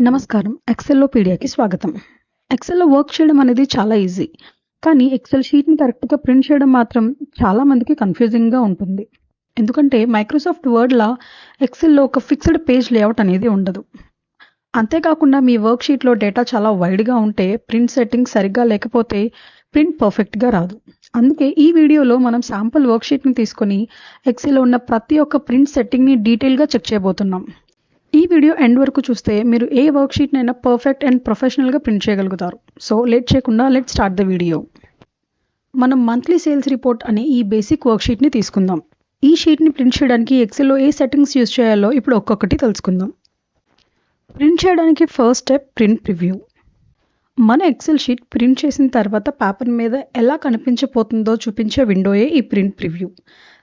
నమస్కారం. ఎక్సెల్‌లోపీడియాకి స్వాగతం. ఎక్సెల్‌లో వర్క్ చేయడం అనేది చాలా ఈజీ. కానీ ఎక్సెల్ షీట్‌ని కరెక్ట్‌గా ప్రింట్ చేయడం మాత్రం చాలా మందికి కన్‌ఫ్యూజింగ్‌గా ఉంటుంది. ఎందుకంటే మైక్రోసాఫ్ట్ వర్డ్‌లా ఎక్సెల్‌లో ఒక ఫిక్స్డ్ పేజ్ లేఅవుట్ అనేది ఉండదు. అంతేకాకుండా మీ వర్క్ షీట్‌లో డేటా చాలా వైడ్‌గా ఉంటే ప్రింట్ సెట్టింగ్స్ సరిగ్గా లేకపోతే ప్రింట్ పర్ఫెక్ట్‌గా రాదు. అందుకే ఈ వీడియోలో మనం శాంపుల్ వర్క్ షీట్‌ని తీసుకొని ఎక్సెల్‌లో ఉన్న ప్రతి ఒక్క ప్రింట్ సెట్టింగ్‌ని డీటెయిల్‌గా చెక్ చేయబోతున్నాం. ఈ వీడియో ఎండ్ వరకు చూస్తే మీరు ఏ వర్క్ షీట్నైనా పర్ఫెక్ట్ అండ్ ప్రొఫెషనల్గా ప్రింట్ చేయగలుగుతారు. సో లేట్ చేయకుండా లెట్ స్టార్ట్ ద వీడియో. మనం మంత్లీ సేల్స్ రిపోర్ట్ అనే ఈ బేసిక్ వర్క్ షీట్ని తీసుకుందాం. ఈ షీట్ని ప్రింట్ చేయడానికి ఎక్సెల్లో ఏ సెట్టింగ్స్ యూజ్ చేయాలో ఇప్పుడు ఒక్కొక్కటి తెలుసుకుందాం. ప్రింట్ చేయడానికి ఫస్ట్ స్టెప్ ప్రింట్ ప్రివ్యూ. మన ఎక్సెల్ షీట్ ప్రింట్ చేసిన తర్వాత పేపర్ మీద ఎలా కనిపించబోతుందో చూపించే విండోయే ఈ ప్రింట్ ప్రివ్యూ.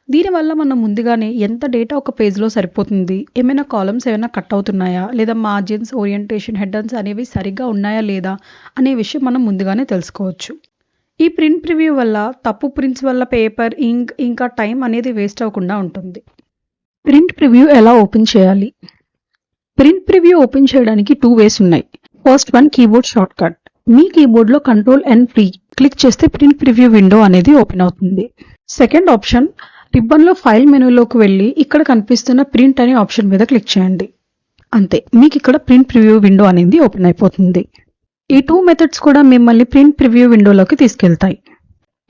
దీనివల్ల మనం ముందుగానే ఎంత డేటా ఒక పేజ్లో సరిపోతుంది, ఏమైనా కాలమ్స్ ఏమైనా కట్ అవుతున్నాయా, లేదా మార్జిన్స్, ఓరియంటేషన్, హెడర్స్ అనేవి సరిగ్గా ఉన్నాయా లేదా అనే విషయం మనం ముందుగానే తెలుసుకోవచ్చు. ఈ ప్రింట్ ప్రివ్యూ వల్ల తప్పు ప్రింట్స్ వల్ల పేపర్, ఇంక్ ఇంకా టైం అనేది వేస్ట్ అవ్వకుండా ఉంటుంది. ప్రింట్ ప్రివ్యూ ఎలా ఓపెన్ చేయాలి? ప్రింట్ ప్రివ్యూ ఓపెన్ చేయడానికి 2 వేస్ ఉన్నాయి. First one keyboard shortcut. మీ కీబోర్డ్లో Ctrl+N క్లిక్ చేస్తే ప్రింట్ ప్రివ్యూ విండో అనేది ఓపెన్ అవుతుంది. సెకండ్ ఆప్షన్, రిబ్బన్లో ఫైల్ మెనూలోకి వెళ్ళి ఇక్కడ కనిపిస్తున్న ప్రింట్ అనే ఆప్షన్ మీద క్లిక్ చేయండి. అంతే, మీకు ఇక్కడ ప్రింట్ ప్రివ్యూ విండో అనేది ఓపెన్ అయిపోతుంది. ఈ 2 మెథడ్స్ కూడా మిమ్మల్ని ప్రింట్ ప్రివ్యూ విండోలోకి తీసుకెళ్తాయి.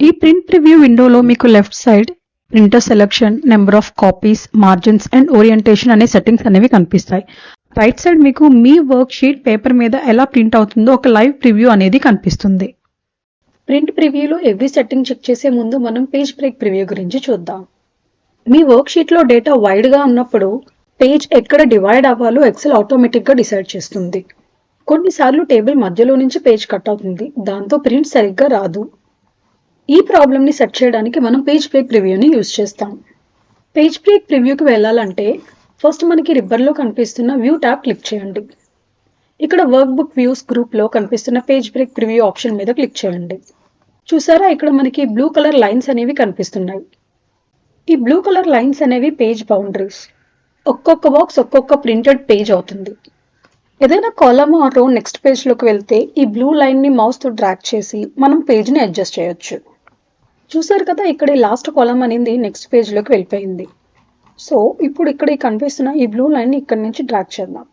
ఈ ప్రింట్ ప్రివ్యూ విండోలో మీకు left side printer selection, number of copies, margins and orientation అనే సెట్టింగ్స్ అనేవి కనిపిస్తాయి. రైట్ సైడ్ మీకు మీ వర్క్ షీట్ పేపర్ మీద ఎలా ప్రింట్ అవుతుందో ఒక లైవ్ ప్రివ్యూ అనేది కనిపిస్తుంది. ప్రింట్ ప్రివ్యూలో ఎవ్రీ సెట్టింగ్ చెక్ చేసే ముందు మనం పేజ్ బ్రేక్ ప్రివ్యూ గురించి చూద్దాం. మీ వర్క్ షీట్లో డేటా వైడ్గా ఉన్నప్పుడు పేజ్ ఎక్కడ డివైడ్ అవ్వాలో ఎక్సెల్ ఆటోమేటిక్గా డిసైడ్ చేస్తుంది. కొన్నిసార్లు టేబుల్ మధ్యలో నుంచి పేజ్ కట్ అవుతుంది, దాంతో ప్రింట్ సరిగ్గా రాదు. ఈ ప్రాబ్లమ్ని సెట్ చేయడానికి మనం పేజ్ బ్రేక్ ప్రివ్యూని యూజ్ చేస్తాం. పేజ్ బ్రేక్ ప్రివ్యూకి వెళ్ళాలంటే ఫస్ట్ మనకి రిబ్బన్లో కనిపిస్తున్న వ్యూ ట్యాబ్ క్లిక్ చేయండి. ఇక్కడ వర్క్ బుక్ వ్యూస్ గ్రూప్లో కనిపిస్తున్న పేజ్ బ్రేక్ ప్రివ్యూ ఆప్షన్ మీద క్లిక్ చేయండి. చూసారా, ఇక్కడ మనకి బ్లూ కలర్ లైన్స్ అనేవి కనిపిస్తున్నాయి. ఈ బ్లూ కలర్ లైన్స్ అనేవి పేజ్ బౌండరీస్. ఒక్కొక్క బాక్స్ ఒక్కొక్క ప్రింటెడ్ పేజ్ అవుతుంది. ఏదైనా కాలమ్ ఆర్ రో నెక్స్ట్ పేజ్లోకి వెళ్తే ఈ బ్లూ లైన్ని మౌస్తో డ్రాగ్ చేసి మనం పేజ్ని అడ్జస్ట్ చేయొచ్చు. చూసారు కదా, ఇక్కడ ఈ లాస్ట్ కాలమ్ అనేది నెక్స్ట్ పేజ్లోకి వెళ్ళిపోయింది. సో ఇప్పుడు ఇక్కడ కనిపిస్తున్న ఈ బ్లూ లైన్ని ఇక్కడ నుంచి డ్రాగ్ చేద్దాం.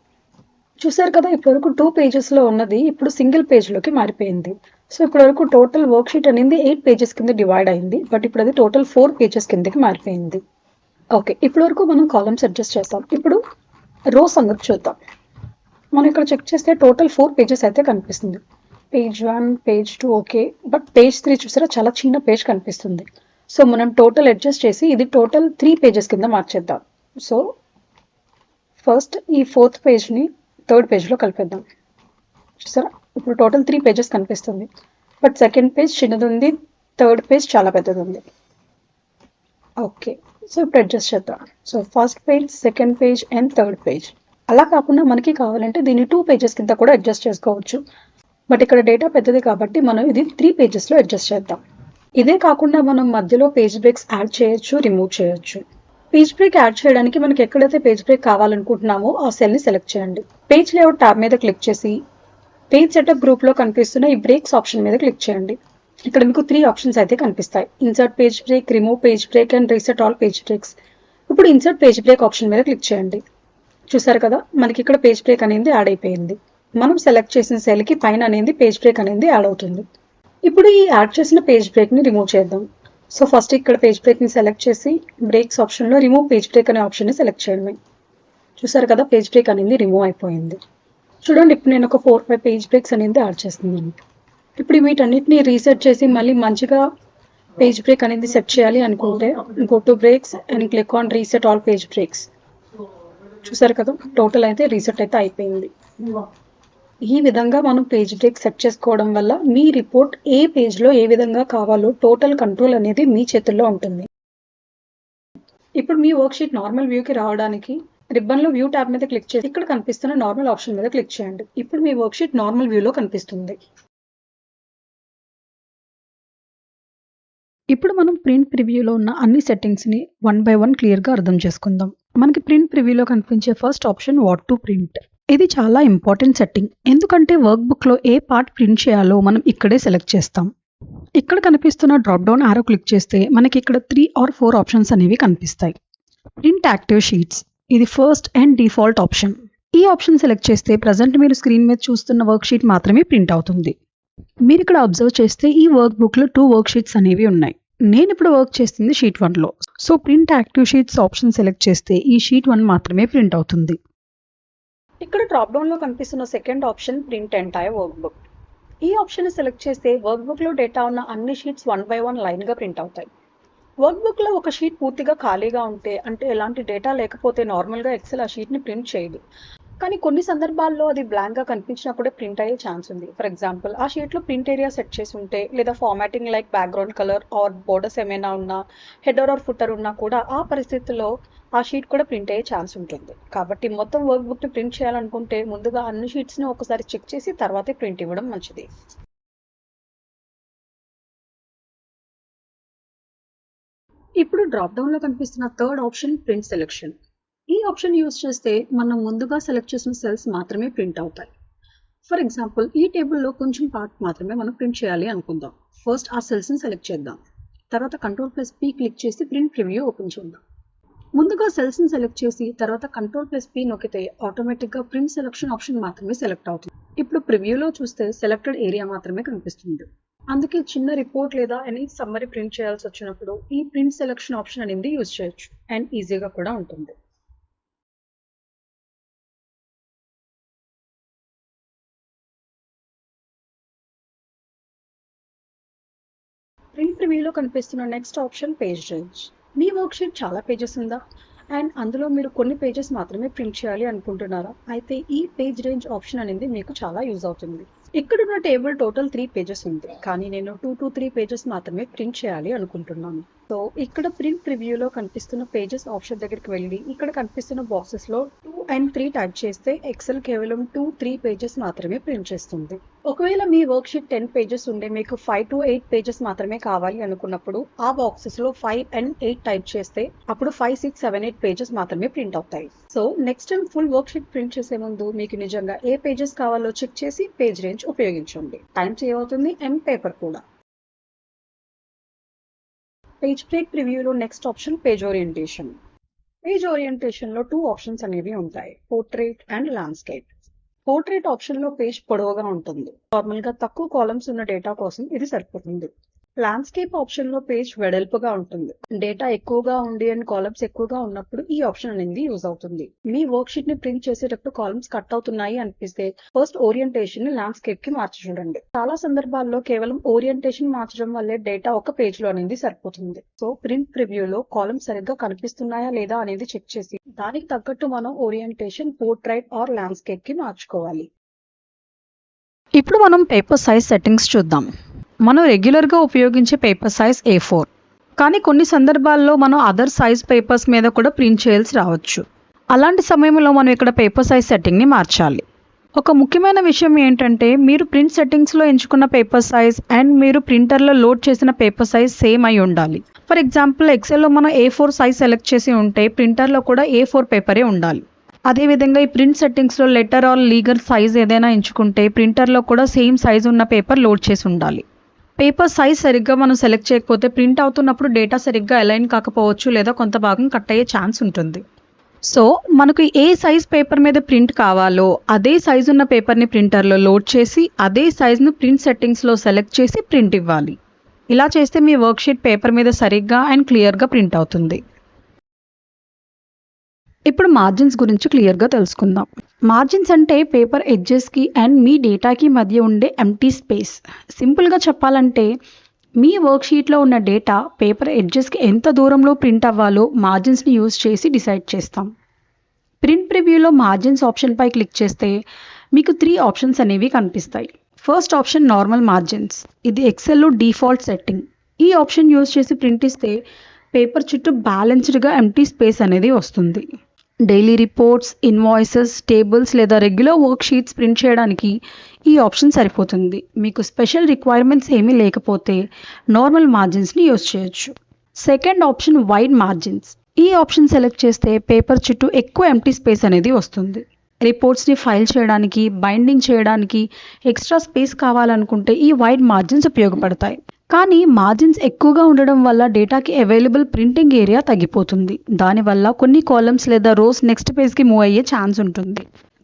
చూసారు కదా, ఇప్పటివరకు 2 పేజెస్లో ఉన్నది ఇప్పుడు సింగిల్ పేజ్లోకి మారిపోయింది. సో ఇప్పటివరకు టోటల్ వర్క్ షీట్ అనేది 8 పేజెస్ కింద డివైడ్ అయింది, బట్ ఇప్పుడు అది టోటల్ 4 పేజెస్ కిందకి మారిపోయింది. ఓకే, ఇప్పటివరకు మనం కాలమ్స్ అడ్జస్ట్ చేస్తాం. ఇప్పుడు రో సంగతి చూద్దాం. మనం ఇక్కడ చెక్ చేస్తే టోటల్ 4 పేజెస్ అయితే కనిపిస్తుంది. Page 1, page 2 okay, but page 3 చూసారా, చాలా చిన్న పేజ్ కనిపిస్తుంది. సో మనం టోటల్ అడ్జస్ట్ చేసి ఇది టోటల్ 3 పేజెస్ కింద మార్చేద్దాం. సో ఫస్ట్ ఈ 4th పేజ్ని 3rd పేజ్లో కలిపేద్దాం. చూసారా, ఇప్పుడు టోటల్ 3 పేజెస్ కనిపిస్తుంది, బట్ సెకండ్ పేజ్ చిన్నది ఉంది, 3rd పేజ్ చాలా పెద్దది ఉంది. ఓకే, సో ఇప్పుడు అడ్జస్ట్ చేద్దాం. So first page, second page and 3rd page. అలా కాకుండా మనకి కావాలంటే దీన్ని 2 పేజెస్ కింద కూడా అడ్జస్ట్ చేసుకోవచ్చు, బట్ ఇక్కడ డేటా పెద్దది కాబట్టి మనం ఇది 3 పేజెస్లో అడ్జస్ట్ చేద్దాం. ఇదే కాకుండా మనం మధ్యలో పేజ్ బ్రేక్స్ యాడ్ చేయొచ్చు, రిమూవ్ చేయొచ్చు. పేజ్ బ్రేక్ యాడ్ చేయడానికి మనకి ఎక్కడైతే పేజ్ బ్రేక్ కావాలనుకుంటున్నామో ఆ సెల్ని సెలెక్ట్ చేయండి. పేజ్ లేఅవుట్ ట్యాబ్ మీద క్లిక్ చేసి పేజ్ సెటప్ గ్రూప్లో కనిపిస్తున్న ఈ బ్రేక్స్ ఆప్షన్ మీద క్లిక్ చేయండి. ఇక్కడ మీకు 3 ఆప్షన్స్ అయితే కనిపిస్తాయి: insert page break, remove page break and reset all page breaks. ఇప్పుడు ఇన్సర్ట్ పేజ్ బ్రేక్ ఆప్షన్ మీద క్లిక్ చేయండి. చూసారు కదా, మనకి ఇక్కడ పేజ్ బ్రేక్ అనేది యాడ్ అయిపోయింది. మనం సెలెక్ట్ చేసిన సెల్కి పైన అనేది పేజ్ బ్రేక్ అనేది యాడ్ అవుతుంది. ఇప్పుడు ఈ యాడ్ చేసిన పేజ్ బ్రేక్ని రిమూవ్ చేద్దాం. సో ఫస్ట్ ఇక్కడ పేజ్ బ్రేక్ని సెలెక్ట్ చేసి బ్రేక్స్ ఆప్షన్లో రిమూవ్ పేజ్ బ్రేక్ అనే ఆప్షన్ని సెలెక్ట్ చేయడమే. చూసారు కదా, పేజ్ బ్రేక్ అనేది రిమూవ్ అయిపోయింది. చూడండి, ఇప్పుడు నేను ఒక 4-5 పేజ్ బ్రేక్స్ అనేది యాడ్ చేస్తున్నాను. ఇప్పుడు వీటన్నిటిని రీసెట్ చేసి మళ్ళీ మంచిగా పేజ్ బ్రేక్ అనేది సెట్ చేయాలి అనుకుంటే go to breaks and click on reset all page breaks. చూసారు కదా, టోటల్ అయితే రీసెట్ అయితే అయిపోయింది. ఈ విధంగా మనం పేజ్ బ్రేక్ సెట్ చేసుకోవడం వల్ల మీ రిపోర్ట్ ఏ పేజ్లో ఏ విధంగా కావాలో టోటల్ కంట్రోల్ అనేది మీ చేతుల్లో ఉంటుంది. ఇప్పుడు మీ వర్క్ షీట్ నార్మల్ వ్యూకి రావడానికి రిబ్బన్లో వ్యూ ట్యాబ్ మీద క్లిక్ చేసి ఇక్కడ కనిపిస్తున్న నార్మల్ ఆప్షన్ మీద క్లిక్ చేయండి. ఇప్పుడు మీ వర్క్ షీట్ నార్మల్ వ్యూలో కనిపిస్తుంది. ఇప్పుడు మనం ప్రింట్ ప్రివ్యూలో ఉన్న అన్ని సెట్టింగ్స్ని 1 by 1 క్లియర్గా అర్థం చేసుకుందాం. మనకి ప్రింట్ ప్రివ్యూలో కనిపించే first option what to print. ఇది చాలా ఇంపార్టెంట్ సెట్టింగ్, ఎందుకంటే వర్క్ బుక్లో ఏ పార్ట్ ప్రింట్ చేయాలో మనం ఇక్కడే సెలెక్ట్ చేస్తాం. ఇక్కడ కనిపిస్తున్న డ్రాప్ డౌన్ ఆరో క్లిక్ చేస్తే మనకి ఇక్కడ 3 or 4 ఆప్షన్స్ అనేవి కనిపిస్తాయి. ప్రింట్ యాక్టివ్ షీట్స్, ఇది ఫస్ట్ అండ్ డిఫాల్ట్ ఆప్షన్. ఈ ఆప్షన్ సెలెక్ట్ చేస్తే ప్రజెంట్ మీరు స్క్రీన్ మీద చూస్తున్న వర్క్ షీట్ మాత్రమే ప్రింట్ అవుతుంది. మీరు ఇక్కడ అబ్జర్వ్ చేస్తే ఈ వర్క్ బుక్లో 2 వర్క్ షీట్స్ అనేవి ఉన్నాయి. నేను ఇప్పుడు వర్క్ చేస్తుంది షీట్ 1లో. So print active sheets option select చేస్తే ఈ షీట్ 1 మాత్రమే ప్రింట్ అవుతుంది. ఇక్కడ డ్రాప్ డౌన్లో కనిపిస్తున్న second option print entire work book. ఈ ఆప్షన్ సెలెక్ట్ చేస్తే వర్క్ బుక్లో డేటా ఉన్న అన్ని షీట్స్ 1 by 1 లైన్గా ప్రింట్ అవుతాయి. వర్క్ బుక్లో ఒక షీట్ పూర్తిగా ఖాళీగా ఉంటే, అంటే ఎలాంటి డేటా లేకపోతే నార్మల్గా ఎక్సెల్ ఆ షీట్ని ప్రింట్ చేయదు. కానీ కొన్ని సందర్భాల్లో అది బ్లాంక్గా కనిపించినప్పుడే ప్రింట్ అయ్యే ఛాన్స్ ఉంది. ఫర్ ఎగ్జాంపుల్, ఆ షీట్లో ప్రింట్ ఏరియా సెట్ చేసి ఉంటే, లేదా formatting like background colour or borders ఏమైనా ఉన్నా, హెడర్ ఆర్ ఫుటర్ ఉన్నా కూడా ఆ పరిస్థితుల్లో ఆ షీట్ కూడా ప్రింట్ అయ్యే ఛాన్స్ ఉంటుంది. కాబట్టి మొత్తం వర్క్ బుక్ని ప్రింట్ చేయాలనుకుంటే ముందుగా అన్ని షీట్స్ని ఒకసారి చెక్ చేసి తర్వాతే ప్రింట్ ఇవ్వడం మంచిది. ఇప్పుడు డ్రాప్ డౌన్లో కనిపిస్తున్న థర్డ్ ఆప్షన్ ప్రింట్ సెలెక్షన్. ఈ ఆప్షన్ యూజ్ చేస్తే మనం ముందుగా సెలెక్ట్ చేసిన సెల్స్ మాత్రమే ప్రింట్ అవుతాయి. ఫర్ ఎగ్జాంపుల్, ఈ టేబుల్లో కొంచెం పార్ట్ మాత్రమే మనం ప్రింట్ చేయాలి అనుకుందాం. ఫస్ట్ ఆ సెల్స్ని సెలెక్ట్ చేద్దాం. తర్వాత Ctrl+P క్లిక్ చేసి ప్రింట్ ప్రివ్యూ ఓపెన్ చేద్దాం. ముందుగా సెల్స్ని సెలెక్ట్ చేసి తర్వాత Ctrl+P నొక్కితే ఆటోమేటిక్గా ప్రింట్ సెలెక్షన్ ఆప్షన్ మాత్రమే సెలెక్ట్ అవుతుంది. ఇప్పుడు ప్రివ్యూలో చూస్తే సెలెక్టెడ్ ఏరియా మాత్రమే కనిపిస్తుంది. అందుకే చిన్న రిపోర్ట్ లేదా ఎనీ సమ్మరీ ప్రింట్ చేయాల్సి వచ్చినప్పుడు ఈ ప్రింట్ సెలెక్షన్ ఆప్షన్ అనేది యూజ్ చేయొచ్చు అండ్ ఈజీగా కూడా ఉంటుంది. ప్రింట్ ప్రివ్యూలో కనిపిస్తున్న నెక్స్ట్ ఆప్షన్ పేజ్ రేంజ్. మీ వర్క్ షీట్ చాలా పేజెస్ ఉందా అండ్ అందులో మీరు కొన్ని పేజెస్ మాత్రమే ప్రింట్ చేయాలి అనుకుంటున్నారా? అయితే ఈ పేజ్ రేంజ్ ఆప్షన్ అనేది మీకు చాలా యూజ్ అవుతుంది. ఇక్కడున్న టేబుల్ టోటల్ 3 పేజెస్ ఉంది, కానీ నేను 2 to 3 పేజెస్ మాత్రమే ప్రింట్ చేయాలి అనుకుంటున్నాను. సో ఇక్కడ ప్రింట్ ప్రివ్యూలో కనిపిస్తున్న పేజెస్ ఆప్షన్ దగ్గరికి వెళ్ళి ఇక్కడ కనిపిస్తున్న బాక్సెస్లో 2 and 3 టైప్ చేస్తే ఎక్సెల్ కేవలం 2-3 పేజెస్ మాత్రమే ప్రింట్ చేస్తుంది. ఒకవేళ మీ వర్క్ షీట్ 10 పేజెస్ ఉండే మీకు 5 to 8 పేజెస్ మాత్రమే కావాలి అనుకున్నప్పుడు ఆ బాక్సెస్లో 5 and 8 టైప్ చేస్తే అప్పుడు 5, 6, 7, 8 పేజెస్ మాత్రమే ప్రింట్ అవుతాయి. So next time full worksheet print చేసే ముందు మీకు నిజంగా ఏ పేజెస్ కావాలో చెక్ చేసి పేజ్ రేంజ్ ఉపయోగించండి. టైం సేవ్ అవుతుంది అండ్ పేపర్ కూడా. పేజ్ బ్రేక్ ప్రివ్యూలో next option page orientation. Page ఓరియంటేషన్లో 2 ఆప్షన్స్ అనేవి ఉంటాయి, పోర్ట్రేట్ అండ్ ల్యాండ్స్కేప్. పోర్ట్రేట్ ఆప్షన్లో పేజ్ పొడవుగా ఉంటుంది. నార్మల్గా తక్కువ కాలమ్స్ ఉన్న డేటా కోసం ఇది సరిపోతుంది. ల్యాండ్స్కేప్ ఆప్షన్లో పేజ్ వెడల్పుగా ఉంటుంది. డేటా ఎక్కువగా ఉండి అండ్ కాలమ్స్ ఎక్కువగా ఉన్నప్పుడు ఈ ఆప్షన్ అనేది యూజ్ అవుతుంది. మీ వర్క్ షీట్ ని ప్రింట్ చేసేటప్పుడు కాలమ్స్ కట్ అవుతున్నాయి అనిపిస్తే ఫస్ట్ ఓరియంటేషన్ ని ల్యాండ్స్కేప్ కి మార్చి చూడండి. చాలా సందర్భాల్లో కేవలం ఓరియంటేషన్ మార్చడం వల్లే డేటా ఒక పేజ్ లో అనేది సరిపోతుంది. సో ప్రింట్ ప్రివ్యూలో కాలమ్స్ సరిగ్గా కనిపిస్తున్నాయా లేదా అనేది చెక్ చేసి దానికి తగ్గట్టు మనం ఓరియంటేషన్ పోర్ట్రైట్ ఆర్ ల్యాండ్స్కేప్ కి మార్చుకోవాలి. ఇప్పుడు మనం పేపర్ సైజ్ సెట్టింగ్స్ చూద్దాం. మనం రెగ్యులర్గా ఉపయోగించే పేపర్ సైజ్ A4, కానీ కొన్ని సందర్భాల్లో మనం అదర్ సైజ్ పేపర్స్ మీద కూడా ప్రింట్ చేయాల్సి రావచ్చు. అలాంటి సమయంలో మనం ఇక్కడ పేపర్ సైజ్ సెట్టింగ్ని మార్చాలి. ఒక ముఖ్యమైన విషయం ఏంటంటే మీరు ప్రింట్ సెట్టింగ్స్లో ఎంచుకున్న పేపర్ సైజ్ అండ్ మీరు ప్రింటర్లో లోడ్ చేసిన పేపర్ సైజ్ సేమ్ అయి ఉండాలి. ఫర్ ఎగ్జాంపుల్, ఎక్సెల్లో మనం A4 సైజ్ సెలెక్ట్ చేసి ఉంటే ప్రింటర్లో కూడా A4 పేపరే ఉండాలి. అదేవిధంగా ఈ ప్రింట్ సెట్టింగ్స్లో లెటర్ ఆర్ లీగల్ సైజ్ ఏదైనా ఎంచుకుంటే ప్రింటర్లో కూడా సేమ్ సైజ్ ఉన్న పేపర్ లోడ్ చేసి ఉండాలి. పేపర్ సైజ్ సరిగ్గా మనం సెలెక్ట్ చేయకపోతే ప్రింట్ అవుతున్నప్పుడు డేటా సరిగ్గా అలైన్ కాకపోవచ్చు లేదా కొంత భాగం కట్ అయ్యే ఛాన్స్ ఉంటుంది. సో మనకు ఏ సైజ్ పేపర్ మీద ప్రింట్ కావాలో అదే సైజ్ ఉన్న పేపర్ని ప్రింటర్లో లోడ్ చేసి అదే సైజ్ను ప్రింట్ సెట్టింగ్స్లో సెలెక్ట్ చేసి ప్రింట్ ఇవ్వాలి. ఇలా చేస్తే మీ వర్క్షీట్ పేపర్ మీద సరిగ్గా అండ్ క్లియర్గా ప్రింట్ అవుతుంది. ఇప్పుడు మార్జిన్స్ గురించి క్లియర్గా తెలుసుకుందాం. మార్జిన్స్ అంటే పేపర్ ఎడ్జెస్కి అండ్ మీ డేటాకి మధ్య ఉండే ఎంప్టీ స్పేస్. సింపుల్గా చెప్పాలంటే మీ వర్క్షీట్లో ఉన్న డేటా పేపర్ ఎడ్జెస్కి ఎంత దూరంలో ప్రింట్ అవ్వాలో మార్జిన్స్ని యూజ్ చేసి డిసైడ్ చేస్తాం. ప్రింట్ ప్రివ్యూలో మార్జిన్స్ ఆప్షన్పై క్లిక్ చేస్తే మీకు 3 ఆప్షన్స్ అనేవి కనిపిస్తాయి. First option normal margins. ఇది ఎక్సెల్లో డిఫాల్ట్ సెట్టింగ్. ఈ ఆప్షన్ యూజ్ చేసి ప్రింట్ ఇస్తే పేపర్ చుట్టూ బ్యాలెన్స్డ్గా ఎంప్టీ స్పేస్ అనేది వస్తుంది. డైలీ రిపోర్ట్స్, ఇన్వాయిసెస్, టేబుల్స్ లేదా రెగ్యులర్ వర్క్ షీట్స్ ప్రింట్ చేయడానికి ఈ ఆప్షన్ సరిపోతుంది. మీకు స్పెషల్ రిక్వైర్మెంట్స్ ఏమీ లేకపోతే నార్మల్ మార్జిన్స్ని యూజ్ చేయొచ్చు. Second option, wide margins. ఈ ఆప్షన్ సెలెక్ట్ చేస్తే పేపర్ చుట్టూ ఎక్కువ ఎంప్టీ స్పేస్ అనేది వస్తుంది. రిపోర్ట్స్ని ఫైల్ చేయడానికి, బైండింగ్ చేయడానికి ఎక్స్ట్రా స్పేస్ కావాలనుకుంటే ఈ వైడ్ మార్జిన్స్ ఉపయోగపడతాయి. కానీ మార్జిన్స్ ఎక్కువగా ఉండడం వల్ల డేటాకి అవైలబుల్ ప్రింటింగ్ ఏరియా తగ్గిపోతుంది. దానివల్ల కొన్ని కాలమ్స్ లేదా రోస్ నెక్స్ట్ పేజ్కి మూవ్ అయ్యే ఛాన్స్ ఉంటుంది.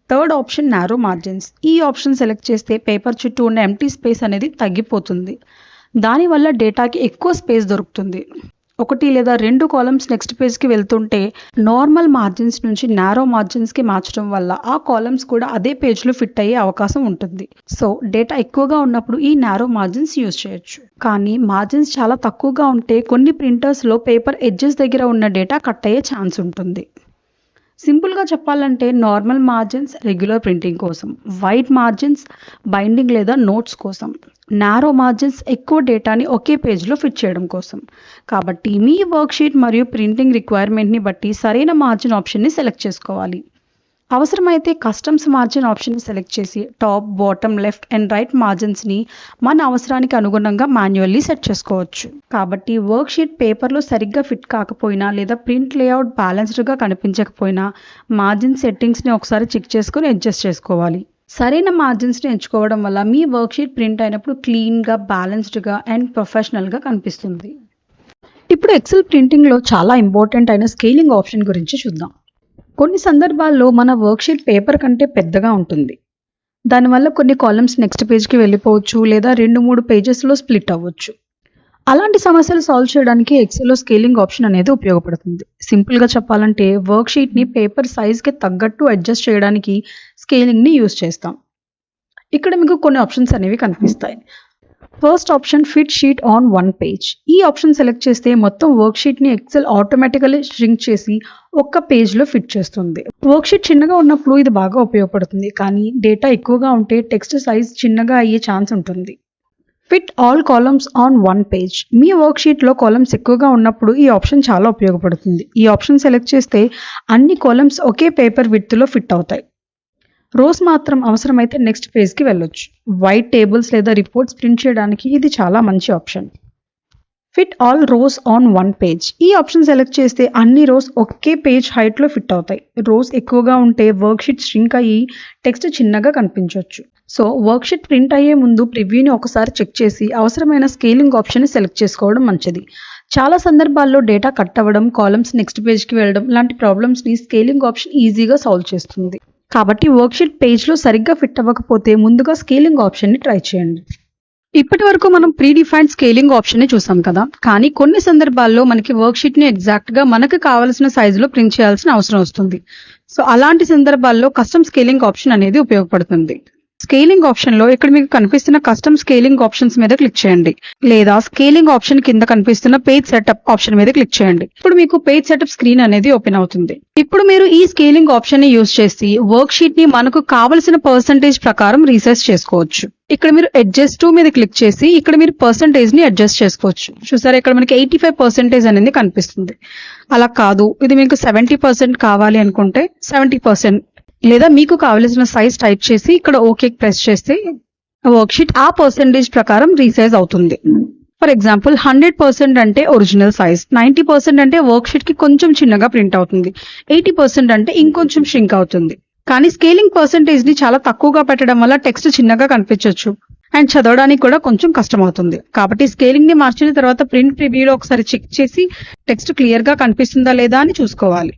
Third option narrow margins. ఈ ఆప్షన్ సెలెక్ట్ చేస్తే పేపర్ చుట్టూ ఉన్న ఎంటీ స్పేస్ అనేది తగ్గిపోతుంది. దానివల్ల డేటాకి ఎక్కువ స్పేస్ దొరుకుతుంది. 1 లేదా 2 కాలమ్స్ నెక్స్ట్ పేజ్కి వెళ్తుంటే నార్మల్ మార్జిన్స్ నుంచి నారో మార్జిన్స్కి మార్చడం వల్ల ఆ కాలమ్స్ కూడా అదే పేజ్లో ఫిట్ అయ్యే అవకాశం ఉంటుంది. సో డేటా ఎక్కువగా ఉన్నప్పుడు ఈ నారో మార్జిన్స్ యూజ్ చేయొచ్చు. కానీ మార్జిన్స్ చాలా తక్కువగా ఉంటే కొన్ని ప్రింటర్స్లో పేపర్ ఎడ్జెస్ దగ్గర ఉన్న డేటా కట్ అయ్యే ఛాన్స్ ఉంటుంది. సింపుల్గా చెప్పాలంటే నార్మల్ మార్జిన్స్ రెగ్యులర్ ప్రింటింగ్ కోసం, వైడ్ మార్జిన్స్ బైండింగ్ లేదా నోట్స్ కోసం, నారో మార్జిన్స్ ఎక్కువ డేటాని ఒకే పేజ్లో ఫిట్ చేయడం కోసం. కాబట్టి మీ వర్క్షీట్ మరియు ప్రింటింగ్ రిక్వైర్మెంట్ని బట్టి సరైన మార్జిన్ ఆప్షన్ని సెలెక్ట్ చేసుకోవాలి. అవసరమైతే కస్టమ్స్ మార్జిన్ ఆప్షన్ని సెలెక్ట్ చేసి top, bottom, left and right మార్జిన్స్ని మన అవసరానికి అనుగుణంగా మాన్యువల్లీ సెట్ చేసుకోవచ్చు. కాబట్టి వర్క్షీట్ పేపర్లో సరిగ్గా ఫిట్ కాకపోయినా లేదా ప్రింట్ లేఅవుట్ బ్యాలెన్స్డ్గా కనిపించకపోయినా మార్జిన్ సెట్టింగ్స్ని ఒకసారి చెక్ చేసుకుని అడ్జస్ట్ చేసుకోవాలి. సరైన మార్జిన్స్ని ఎంచుకోవడం వల్ల మీ వర్క్షీట్ ప్రింట్ అయినప్పుడు క్లీన్గా, బ్యాలెన్స్డ్గా అండ్ ప్రొఫెషనల్గా కనిపిస్తుంది. ఇప్పుడు ఎక్సెల్ ప్రింటింగ్లో చాలా ఇంపార్టెంట్ అయిన స్కేలింగ్ ఆప్షన్ గురించి చూద్దాం. కొన్ని సందర్భాల్లో మన వర్క్షీట్ పేపర్ కంటే పెద్దగా ఉంటుంది. దానివల్ల కొన్ని కాలమ్స్ నెక్స్ట్ పేజ్కి వెళ్ళిపోవచ్చు లేదా 2-3 పేజెస్లో స్ప్లిట్ అవ్వచ్చు. అలాంటి సమస్యలు సాల్వ్ చేయడానికి ఎక్సెల్లో స్కేలింగ్ ఆప్షన్ అనేది ఉపయోగపడుతుంది. సింపుల్గా చెప్పాలంటే వర్క్షీట్ని పేపర్ సైజ్కి తగ్గట్టు అడ్జస్ట్ చేయడానికి స్కేలింగ్ని యూజ్ చేస్తాం. ఇక్కడ మీకు కొన్ని ఆప్షన్స్ అనేవి కనిపిస్తాయి. First option fit sheet on 1 page. ఈ ఆప్షన్ సెలెక్ట్ చేస్తే మొత్తం వర్క్షీట్ని ఎక్సెల్ ఆటోమేటికల్లీ ష్రింక్ చేసి ఒక్క పేజ్లో ఫిట్ చేస్తుంది. వర్క్షీట్ చిన్నగా ఉన్నప్పుడు ఇది బాగా ఉపయోగపడుతుంది. కానీ డేటా ఎక్కువగా ఉంటే టెక్స్ట్ సైజ్ చిన్నగా అయ్యే ఛాన్స్ ఉంటుంది. Fit all columns on 1 page. మీ వర్క్షీట్లో కాలమ్స్ ఎక్కువగా ఉన్నప్పుడు ఈ ఆప్షన్ చాలా ఉపయోగపడుతుంది. ఈ ఆప్షన్ సెలెక్ట్ చేస్తే అన్ని కాలమ్స్ ఒకే పేపర్ విడ్త్లో ఫిట్ అవుతాయి. రోస్ మాత్రం అవసరమైతే నెక్స్ట్ పేజ్కి వెళ్ళొచ్చు. వైట్ టేబుల్స్ లేదా రిపోర్ట్స్ ప్రింట్ చేయడానికి ఇది చాలా మంచి option. Fit all rose on 1 page. ఈ ఆప్షన్ సెలెక్ట్ చేస్తే అన్ని రోస్ ఒకే పేజ్ హైట్లో ఫిట్ అవుతాయి. రోస్ ఎక్కువగా ఉంటే వర్క్షీట్ ష్రింక్ అయ్యి టెక్స్ట్ చిన్నగా కనిపించవచ్చు. సో వర్క్షీట్ ప్రింట్ అయ్యే ముందు ప్రివ్యూని ఒకసారి చెక్ చేసి అవసరమైన స్కేలింగ్ ఆప్షన్ని సెలెక్ట్ చేసుకోవడం మంచిది. చాలా సందర్భాల్లో డేటా కట్ అవ్వడం, కాలమ్స్ నెక్స్ట్ పేజ్కి వెళ్ళడం లాంటి ప్రాబ్లమ్స్ని స్కేలింగ్ ఆప్షన్ ఈజీగా సాల్వ్ చేస్తుంది. కాబట్టి వర్క్షీట్ పేజ్లో సరిగ్గా ఫిట్ అవ్వకపోతే ముందుగా స్కేలింగ్ ఆప్షన్ని ట్రై చేయండి. ఇప్పటి వరకు మనం ప్రీడిఫైన్డ్ స్కేలింగ్ ఆప్షన్ని చూసాం కదా. కానీ కొన్ని సందర్భాల్లో మనకి వర్క్షీట్ని ఎగ్జాక్ట్గా మనకు కావాల్సిన సైజులో ప్రింట్ చేయాల్సిన అవసరం వస్తుంది. సో అలాంటి సందర్భాల్లో కస్టమ్ స్కేలింగ్ ఆప్షన్ అనేది ఉపయోగపడుతుంది. స్కేలింగ్ ఆప్షన్లో ఇక్కడ మీకు కనిపిస్తున్న కస్టమ్ స్కేలింగ్ ఆప్షన్స్ మీద క్లిక్ చేయండి, లేదా స్కేలింగ్ ఆప్షన్ కింద కనిపిస్తున్న పేజ్ సెటప్ ఆప్షన్ మీద క్లిక్ చేయండి. ఇప్పుడు మీకు పేజ్ సెటప్ స్క్రీన్ అనేది ఓపెన్ అవుతుంది. ఇప్పుడు మీరు ఈ స్కేలింగ్ ఆప్షన్ ని యూజ్ చేసి వర్క్ షీట్ ని మనకు కావలసిన పర్సంటేజ్ ప్రకారం రీసైజ్ చేసుకోవచ్చు. ఇక్కడ మీరు అడ్జస్ట్ టు మీద క్లిక్ చేసి ఇక్కడ మీరు పర్సంటేజ్ ని అడ్జస్ట్ చేసుకోవచ్చు. చూసారా, ఇక్కడ మనకి 85% అనేది కనిపిస్తుంది. అలా కాదు, ఇది మీకు 70% కావాలి అనుకుంటే 70%, లేదా మీకు కావలసిన సైజ్ టైప్ చేసి ఇక్కడ ఓకే ప్రెస్ చేస్తే వర్క్షీట్ ఆ పర్సంటేజ్ ప్రకారం రీసైజ్ అవుతుంది. ఫర్ ఎగ్జాంపుల్ 100% అంటే ఒరిజినల్ సైజ్, 90% అంటే వర్క్షీట్ కి కొంచెం చిన్నగా ప్రింట్ అవుతుంది, 80% అంటే ఇంకొంచెం ష్రింక్ అవుతుంది. కానీ స్కేలింగ్ పర్సంటేజ్ ని చాలా తక్కువగా పెట్టడం వల్ల టెక్స్ట్ చిన్నగా కనిపించవచ్చు అండ్ చదవడానికి కూడా కొంచెం కష్టం అవుతుంది. కాబట్టి స్కేలింగ్ ని మార్చిన తర్వాత ప్రింట్ ప్రివ్యూలో ఒకసారి చెక్ చేసి టెక్స్ట్ క్లియర్ గా కనిపిస్తుందా లేదా అని చూసుకోవాలి.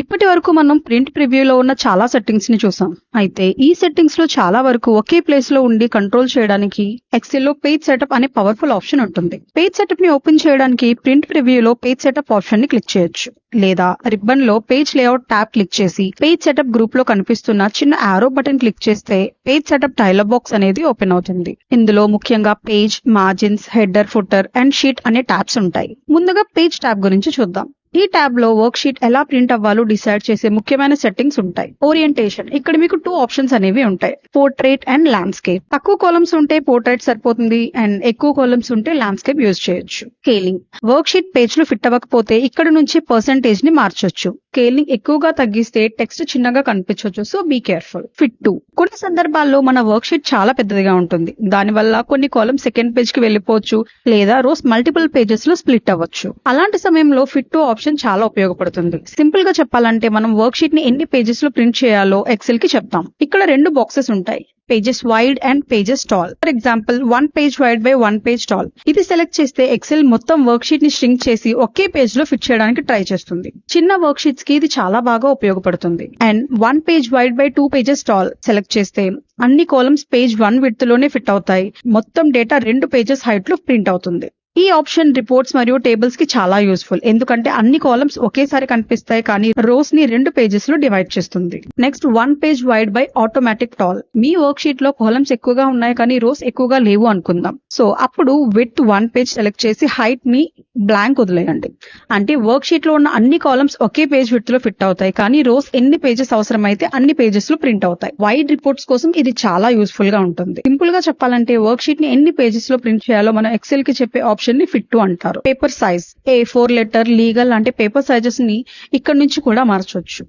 ఇప్పటి వరకు మనం ప్రింట్ ప్రివ్యూలో ఉన్న చాలా సెట్టింగ్స్ ని చూసాం. అయితే ఈ సెట్టింగ్స్ లో చాలా వరకు ఒకే ప్లేస్ లో ఉండి కంట్రోల్ చేయడానికి ఎక్సెల్ లో పేజ్ సెటప్ అనే పవర్ఫుల్ ఆప్షన్ ఉంటుంది. పేజ్ సెటప్ ని ఓపెన్ చేయడానికి ప్రింట్ ప్రివ్యూలో పేజ్ సెటప్ ఆప్షన్ ని క్లిక్ చేయొచ్చు, లేదా రిబ్బన్ లో పేజ్ లేఅవుట్ ట్యాబ్ క్లిక్ చేసి పేజ్ సెటప్ గ్రూప్ లో కనిపిస్తున్న చిన్న ఆరో బటన్ క్లిక్ చేస్తే పేజ్ సెటప్ డైలాగ్ బాక్స్ అనేది ఓపెన్ అవుతుంది. ఇందులో ముఖ్యంగా page, margins, header, footer and sheet అనే ట్యాబ్స్ ఉంటాయి. ముందుగా పేజ్ ట్యాబ్ గురించి చూద్దాం. ఈ ట్యాబ్ లో వర్క్ షీట్ ఎలా ప్రింట్ అవ్వాలో డిసైడ్ చేసే ముఖ్యమైన సెట్టింగ్స్ ఉంటాయి. ఓరియంటేషన్, ఇక్కడ మీకు 2 ఆప్షన్స్ అనేవి ఉంటాయి, పోర్ట్రేట్ అండ్ ల్యాండ్స్కేప్. తక్కువ కాలమ్స్ ఉంటే పోర్ట్రేట్ సరిపోతుంది అండ్ ఎక్కువ కాలమ్స్ ఉంటే ల్యాండ్స్కేప్ యూజ్ చేయొచ్చు. స్కేలింగ్, వర్క్ షీట్ పేజ్ లో ఫిట్ అవ్వకపోతే ఇక్కడ నుంచి పర్సంటేజ్ ని మార్చొచ్చు. స్కేలింగ్ ఎక్కువగా తగ్గిస్తే టెక్స్ట్ చిన్నగా కనిపించవచ్చు, so be careful. Fit to, కొన్ని సందర్భాల్లో మన వర్క్ షీట్ చాలా పెద్దదిగా ఉంటుంది, దానివల్ల కొన్ని కాలమ్స్ సెకండ్ పేజ్ కి వెళ్ళిపోవచ్చు లేదా రోస్ మల్టిపుల్ పేజెస్ లో స్ప్లిట్ అవ్వచ్చు. అలాంటి సమయంలో ఫిట్ టు ఆప్షన్ ఆప్షన్ చాలా ఉపయోగపడుతుంది. సింపుల్ గా చెప్పాలంటే మనం వర్క్ షీట్ ని ఎన్ని పేజెస్ లో ప్రింట్ చేయాలో ఎక్సెల్ కి చెప్తాం. ఇక్కడ 2 బాక్సెస్ ఉంటాయి, pages wide end pages tall. For example 1 page wide by 1 page tall. ఇది సెలెక్ట్ చేస్తే ఎక్సెల్ మొత్తం వర్క్ షీట్ ని ష్రింక్ చేసి ఒకే పేజ్ లో ఫిట్ చేయడానికి ట్రై చేస్తుంది. చిన్న వర్క్ షీట్స్ కి ఇది చాలా బాగా ఉపయోగపడుతుంది. And 1 page wide by 2 pages tall select చేస్తే అన్ని కాలమ్స్ పేజ్ 1 విడ్త్ లోనే ఫిట్ అవుతాయి. మొత్తం డేటా 2 పేజెస్ హైట్ లో ప్రింట్ అవుతుంది. ఈ ఆప్షన్ రిపోర్ట్స్ మరియు టేబుల్స్ కి చాలా యూస్ఫుల్, ఎందుకంటే అన్ని కాలమ్స్ ఒకేసారి కనిపిస్తాయి కానీ రోస్ ని 2 పేజెస్ లో డివైడ్ చేస్తుంది. Next 1 page wide by automatic tall. Me work sheet లో కాలమ్స్ ఎక్కువగా ఉన్నాయి కానీ రోస్ ఎక్కువగా లేవు అనుకుందాం. సో అప్పుడు విడ్త్ 1 పేజ్ సెలెక్ట్ చేసి హైట్ ని బ్లాంక్ వదిలేయండి. అంటే వర్క్ షీట్ లో ఉన్న అన్ని కాలమ్స్ ఒకే పేజ్ విడ్త్ లో ఫిట్ అవుతాయి కానీ రోస్ ఎన్ని పేజెస్ అవసరమైతే అన్ని పేజెస్ లో ప్రింట్ అవుతాయి. వైడ్ రిపోర్ట్స్ కోసం ఇది చాలా యూస్ఫుల్ గా ఉంటుంది. సింపుల్ గా చెప్పాలంటే వర్క్ షీట్ ని ఎన్ని పేజెస్ లో ప్రింట్ చేయాలో మనం ఎక్సెల్ కి చెప్పే ఆప్షన్ ని ఫిట్ టు అంటారు. Paper size A4 letter legal అంటే పేపర్ సైజెస్ ని ఇక్కడ నుంచి కూడా మార్చొచ్చు.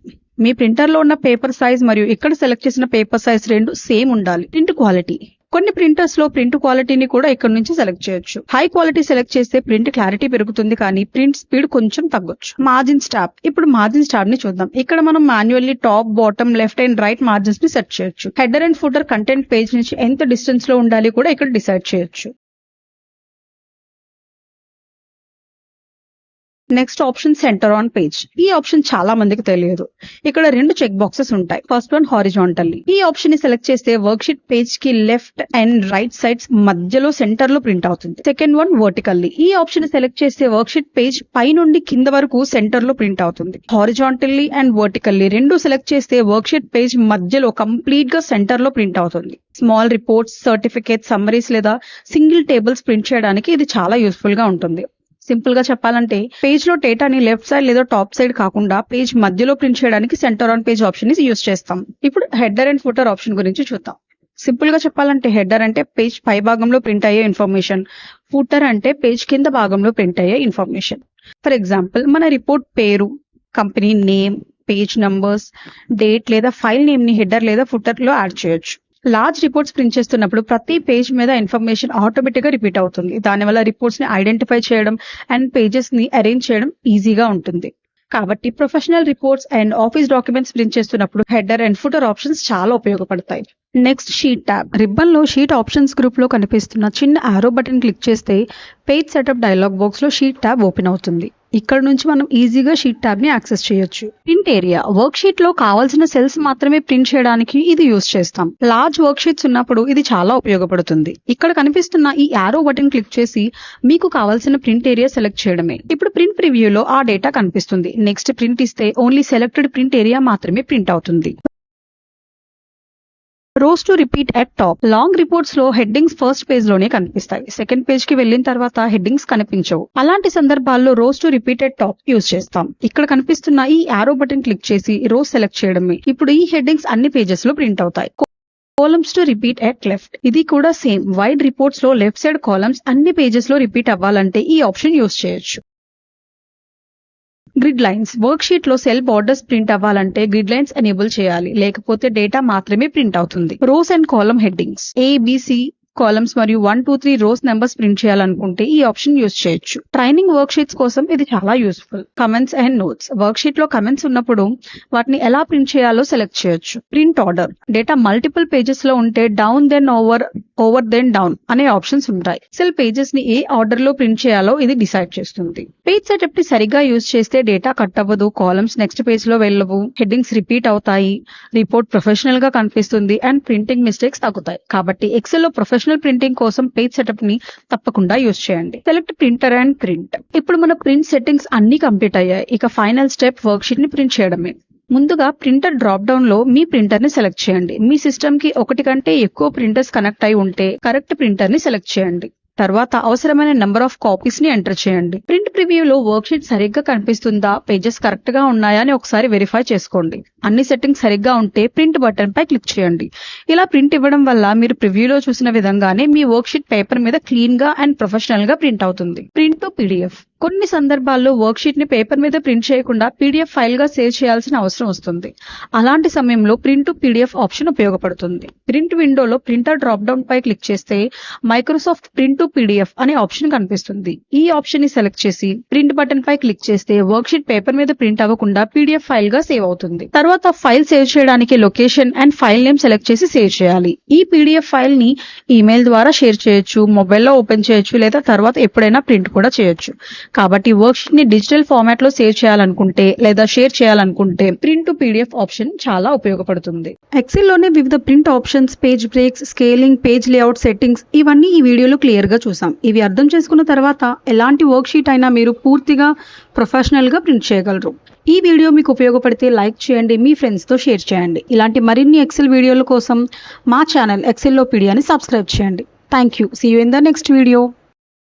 మీ ప్రింటర్ లో ఉన్న పేపర్ సైజ్ మరియు ఇక్కడ సెలెక్ట్ చేసిన పేపర్ సైజ్ 2 సేమ్ ఉండాలి. ప్రింట్ క్వాలిటీ, కొన్ని ప్రింటర్స్ లో ప్రింట్ క్వాలిటీని కూడా ఇక్కడ నుంచి సెలెక్ట్ చేయొచ్చు. హై క్వాలిటీ సెలెక్ట్ చేస్తే ప్రింట్ క్లారిటీ పెరుగుతుంది కానీ ప్రింట్ స్పీడ్ కొంచెం తగ్గొచ్చు. Margins tab. ఇప్పుడు మార్జిన్స్ ట్యాబ్ ని చూద్దాం. ఇక్కడ మనం manually top, bottom, left and right margins ని సెట్ చేయొచ్చు. Header and footer content page నుంచి ఎంత డిస్టెన్స్ లో ఉండాలి కూడా ఇక్కడ డిసైడ్ చేయొచ్చు. Next option centre on page. ఈ ఆప్షన్ చాలా మందికి తెలియదు. ఇక్కడ 2 చెక్ బాక్సెస్ ఉంటాయి. First one horizontally. ఈ ఆప్షన్ ని సెలెక్ట్ చేస్తే వర్క్ షీట్ పేజ్ కి లెఫ్ట్ అండ్ రైట్ సైడ్స్ మధ్యలో సెంటర్ లో ప్రింట్ అవుతుంది. Second one vertically. ఈ ఆప్షన్ ని సెలెక్ట్ చేస్తే వర్క్ షీట్ పేజ్ పై నుండి కింద వరకు సెంటర్ లో ప్రింట్ అవుతుంది. హారిజాంటల్లీ అండ్ వర్టికల్లీ 2 సెలెక్ట్ చేస్తే వర్క్ షీట్ పేజ్ మధ్యలో కంప్లీట్ గా సెంటర్ లో ప్రింట్ అవుతుంది. స్మాల్ రిపోర్ట్స్, సర్టిఫికేట్, సమ్మరీస్ లేదా సింగిల్ టేబుల్స్ ప్రింట్ చేయడానికి ఇది చాలా యూస్ఫుల్ గా ఉంటుంది. సింపుల్ గా చెప్పాలంటే పేజ్ లో డేటాని లెఫ్ట్ సైడ్ లేదా టాప్ సైడ్ కాకుండా పేజ్ మధ్యలో ప్రింట్ చేయడానికి సెంటర్ ఆన్ పేజ్ ఆప్షన్ ని యూజ్ చేస్తాం. ఇప్పుడు హెడర్ అండ్ ఫుటర్ ఆప్షన్ గురించి చూద్దాం. సింపుల్ గా చెప్పాలంటే హెడర్ అంటే పేజ్ పై భాగంలో ప్రింట్ అయ్యే ఇన్ఫర్మేషన్, ఫుటర్ అంటే పేజ్ కింద భాగంలో ప్రింట్ అయ్యే ఇన్ఫర్మేషన్. ఫర్ ఎగ్జాంపుల్ మన రిపోర్ట్ పేరు, company name, page numbers, date లేదా ఫైల్ నేమ్ ని హెడర్ లేదా ఫుటర్ లో యాడ్ చేయొచ్చు. లార్జ్ రిపోర్ట్స్ ప్రింట్ చేస్తున్నప్పుడు ప్రతి పేజ్ మీద ఇన్ఫర్మేషన్ ఆటోమేటిక్ గా రిపీట్ అవుతుంది. దానివల్ల రిపోర్ట్స్ ని ఐడెంటిఫై చేయడం అండ్ పేజెస్ ని అరేంజ్ చేయడం ఈజీగా ఉంటుంది. కాబట్టి professional reports and office documents print చేస్తున్నప్పుడు హెడర్ అండ్ ఫుటర్ ఆప్షన్స్ చాలా ఉపయోగపడతాయి. Next sheet tab. రిబ్బన్ లో షీట్ ఆప్షన్స్ గ్రూప్ లో కనిపిస్తున్న చిన్న ఆరో బటన్ క్లిక్ చేస్తే పేజ్ సెటప్ డైలాగ్ బాక్స్ లో షీట్ ట్యాబ్ ఓపెన్ అవుతుంది. ఇక్కడ నుంచి మనం ఈజీగా షీట్ ట్యాబ్ ని యాక్సెస్ చేయొచ్చు. Print area. వర్క్ షీట్ లో కావాల్సిన సెల్స్ మాత్రమే ప్రింట్ చేయడానికి ఇది యూజ్ చేస్తాం. లార్జ్ వర్క్ షీట్స్ ఉన్నప్పుడు ఇది చాలా ఉపయోగపడుతుంది. ఇక్కడ కనిపిస్తున్న ఈ ఆరో బటన్ క్లిక్ చేసి మీకు కావాల్సిన ప్రింట్ ఏరియా సెలెక్ట్ చేయడమే. ఇప్పుడు ప్రింట్ ప్రివ్యూలో ఆ డేటా కనిపిస్తుంది. నెక్స్ట్ ప్రింట్ ఇస్తే ఓన్లీ సెలెక్టెడ్ ప్రింట్ ఏరియా మాత్రమే ప్రింట్ అవుతుంది. Rows to repeat at top. Long reports లో హెడ్డింగ్స్ ఫస్ట్ పేజ్ లోనే కనిపిస్తాయి. సెకండ్ పేజ్ కి వెళ్లిన తర్వాత హెడ్డింగ్స్ కనిపించవు. అలాంటి సందర్భాల్లో rows to repeat at top use చేస్తాం. ఇక్కడ కనిపిస్తున్న ఈ ఆరో బటన్ క్లిక్ చేసి రోస్ సెలెక్ట్ చేయడమే. ఇప్పుడు ఈ హెడ్డింగ్స్ అన్ని పేజెస్ లో ప్రింట్ అవుతాయి. Columns to repeat at left. ఇది కూడా సేమ్. వైడ్ రిపోర్ట్స్ లో లెఫ్ట్ సైడ్ కాలమ్స్ అన్ని పేజెస్ లో రిపీట్ అవ్వాలంటే ఈ ఆప్షన్ యూజ్ చేయొచ్చు. Gridlines. వర్క్ షీట్ లో సెల్ బార్డర్స్ ప్రింట్ అవ్వాలంటే గ్రిడ్ లైన్స్ ఎనేబుల్ చేయాలి, లేకపోతే డేటా మాత్రమే ప్రింట్ అవుతుంది. Rose and column headings. ABC columns మరియు 1, 2, 3 రోస్ నెంబర్స్ ప్రింట్ చేయాలనుకుంటే ఈ ఆప్షన్ యూజ్ చేయొచ్చు. ట్రైనింగ్ వర్క్ షీట్స్ కోసం ఇది చాలా useful. Comments and notes. Worksheet లో కమెంట్స్ ఉన్నప్పుడు వాటిని ఎలా ప్రింట్ చేయాలో సెలెక్ట్ చేయొచ్చు. Print order. Data multiple pages లో ఉంటే down then over then down అనే ఆప్షన్స్ ఉంటాయి. సెల్ పేజెస్ ని ఏ ఆర్డర్ లో ప్రింట్ చేయాలో ఇది డిసైడ్ చేస్తుంది. పేజ్ సెటప్ ని సరిగ్గా యూజ్ చేస్తే డేటా కట్ అవ్వదు, కాలమ్స్ నెక్స్ట్ పేజ్ లో వెళ్ళవు, హెడ్డింగ్స్ రిపీట్ అవుతాయి, రిపోర్ట్ ప్రొఫెషనల్ గా కనిపిస్తుంది అండ్ ప్రింటింగ్ మిస్టేక్స్ తగ్గుతాయి. కాబట్టి ఎక్సెల్ లో ప్రొఫెషనల్ ప్రింటింగ్ కోసం పేజ్ సెటప్ ని తప్పకుండా యూజ్ చేయండి. Select printer and print. ఇప్పుడు మన ప్రింట్ సెట్టింగ్స్ అన్ని కంప్లీట్ అయ్యాయి. ఇక ఫైనల్ స్టెప్ వర్క్ షీట్ ని ప్రింట్ చేయడమే. ముందుగా ప్రింటర్ డ్రాప్ డౌన్ లో మీ ప్రింటర్ ని సెలెక్ట్ చేయండి. మీ సిస్టమ్ కి 1 కంటే ఎక్కువ ప్రింటర్స్ కనెక్ట్ అయి ఉంటే కరెక్ట్ ప్రింటర్ ని సెలెక్ట్ చేయండి. తర్వాత అవసరమైన నెంబర్ ఆఫ్ కాపీస్ ని ఎంటర్ చేయండి. ప్రింట్ ప్రివ్యూలో వర్క్ షీట్ సరిగ్గా కనిపిస్తుందా, పేజెస్ కరెక్ట్ గా ఉన్నాయా అని ఒకసారి వెరిఫై చేసుకోండి. అన్ని సెట్టింగ్స్ సరిగ్గా ఉంటే ప్రింట్ బటన్ పై క్లిక్ చేయండి. ఇలా ప్రింట్ ఇవ్వడం వల్ల మీరు ప్రివ్యూలో చూసిన విధంగానే మీ వర్క్ షీట్ పేపర్ మీద క్లీన్ గా అండ్ ప్రొఫెషనల్ గా ప్రింట్ అవుతుంది. Print to PDF. కొన్ని సందర్భాల్లో వర్క్షీట్ ని పేపర్ మీద ప్రింట్ చేయకుండా పీడిఎఫ్ ఫైల్ గా సేవ్ చేయాల్సిన అవసరం వస్తుంది. అలాంటి సమయంలో ప్రింట్ టు పీడిఎఫ్ ఆప్షన్ ఉపయోగపడుతుంది. ప్రింట్ విండోలో ప్రింటర్ డ్రాప్ డౌన్ పై క్లిక్ చేస్తే మైక్రోసాఫ్ట్ ప్రింట్ టు పీడిఎఫ్ అనే ఆప్షన్ కనిపిస్తుంది. ఈ ఆప్షన్ ని సెలెక్ట్ చేసి ప్రింట్ బటన్ పై క్లిక్ చేస్తే వర్క్షీట్ పేపర్ మీద ప్రింట్ అవ్వకుండా పీడిఎఫ్ ఫైల్ గా సేవ్ అవుతుంది. తర్వాత ఫైల్ సేవ్ చేయడానికి location and file name select చేసి సేవ్ చేయాలి. ఈ పీడిఎఫ్ ఫైల్ ని ఈమెయిల్ ద్వారా షేర్ చేయొచ్చు, మొబైల్లో ఓపెన్ చేయొచ్చు, లేదా తర్వాత ఎప్పుడైనా ప్రింట్ కూడా చేయొచ్చు. కాబట్టి వర్క్షీట్ ని డిజిటల్ ఫార్మాట్ లో సేవ్ చేయాలనుకుంటే లేదా షేర్ చేయాలనుకుంటే ప్రింట్ టు పీడిఎఫ్ ఆప్షన్ చాలా ఉపయోగపడుతుంది. ఎక్సెల్ లోనే వివిధ print options, page breaks, scaling, page layout settings ఇవన్నీ ఈ వీడియోలో క్లియర్ గా చూసాం. ఇవి అర్థం చేసుకున్న తర్వాత ఎలాంటి వర్క్షీట్ అయినా మీరు పూర్తిగా ప్రొఫెషనల్ గా ప్రింట్ చేయగలరు. ఈ వీడియో మీకు ఉపయోగపడితే లైక్ చేయండి, మీ ఫ్రెండ్స్ తో షేర్ చేయండి. ఇలాంటి మరిన్ని ఎక్సెల్ వీడియోల కోసం మా ఛానల్ ఎక్సెల్లోపీడియాని సబ్స్క్రైబ్ చేయండి. Thank you. See you in the next video.